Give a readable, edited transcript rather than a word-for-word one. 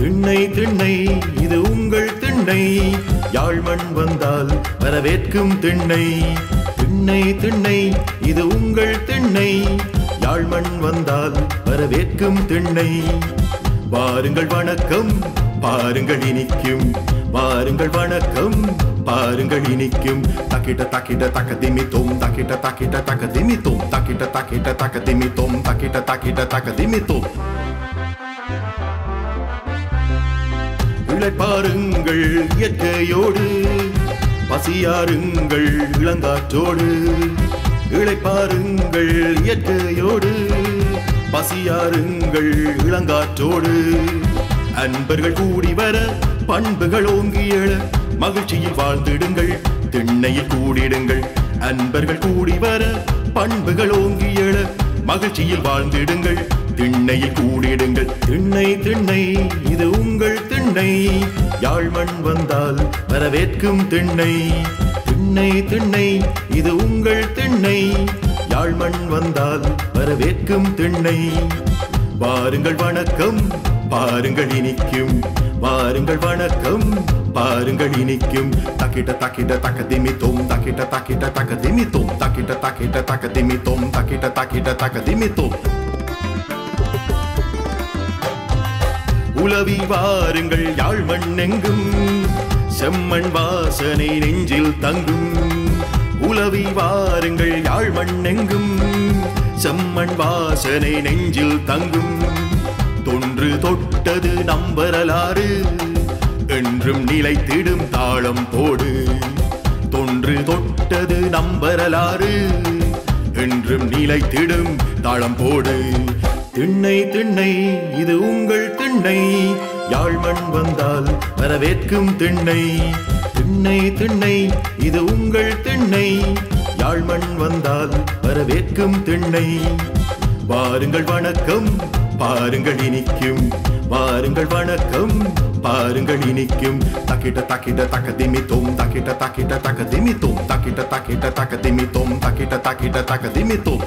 திண்ணை திண்ணை இது உங்கள் திண்ணை யாழ்மண் வந்தால் வரவேற்கும் திண்ணை திண்ணை திண்ணை இது உங்கள் திண்ணை யாழ்மண் வந்தால் வரவேற்கும் திண்ணை வாருங்கள் வணக்கம் பாருங்கள் இனிக்கும் வாருங்கள் வணக்கம் பாருங்கள் இனிக்கும் தக்கிட்ட தக்கிட்ட தக்கதிமித்தோம் தக்கிட்ட தக்கிட்ட தக்கதிமித்தோம் தக்கிட்ட தக்கிட்ட தக்கதிமித்தோம் தக்கிட்ட தக்கிட்ட தக்கதிமித்தோம் இளைப்பாருங்கள் இயற்கையோடு பசியாருங்கள் இளங்காற்றோடு இளைப்பாருங்கள் இயற்கையோடு பசியாருங்கள் இளங்காற்றோடு அன்பர்கள் கூடி வர பண்புகள் ஓங்கி எழ மகிழ்ச்சியில் வாழ்ந்திடுங்கள் திண்ணையில் கூடிடுங்கள் அன்பர்கள் கூடி வர பண்புகள் ஓங்கி எழ மகிழ்ச்சியில் வாழ்ந்திடுங்கள் திண்ணையில் கூடிடுங்கள் திண்ணை திண்ணை இது உங்கள் திண்ணை யாழ்மண் வந்தால் வரவேற்கும் திண்ணை திண்ணை திண்ணை இது உங்கள் திண்ணை யாழ்மண் வந்தால் வரவேற்கும் திண்ணை வாருங்கள் வணக்கம் பாருங்கள் இனிக்கும் வாருங்கள் வணக்கம் பாருங்கள் இனிக்கும் தக்கிட்ட தக்கிட்ட தக்கதிமித்தோம் தக்கிட்ட தக்கிட்ட தக்கதிமித்தோம் தக்கிட்ட தக்கிட்ட தக்கதிமித்தோம் தக்கிட்ட தக்கிட்ட தக்கதிமித்தோம் உலவி வாருங்கள் யாழ்மண் எங்கும் செம்மண் வாசனை நெஞ்சில் தங்கும் உலவி வாருங்கள் யாழ்மண் எங்கும் செம்மண் வாசனை நெஞ்சில் தங்கும் தொன்று தொட்டது நம்பரலாறு என்றும் நிலைத்திடும் தாளம் போடு தொன்று தொட்டது நம்பரலாறு என்றும் நிலைத்திடும் தாளம் போடு திண்ணை திண்ணை இது உங்கள் திண்ணை யாழ்மண் வந்தால் வரவேற்கும் திண்ணை திண்ணை திண்ணை இது உங்கள் திண்ணை யாழ்மண் வந்தால் வரவேற்கும் திண்ணை வாருங்கள் வணக்கம் பாருங்கள் இனிக்கும் வாருங்கள் வணக்கம் பாருங்கள் இனிக்கும் தக்கிட்ட தக்கிட்ட தக்கதிமித்தோம் தக்கிட்ட தக்கிட்ட தக்கதிமித்தோம் தக்கிட்ட தக்கிட்ட தக்கதிமித்தோம் தக்கிட்ட தக்கிட்ட தக்கதிமித்தோம்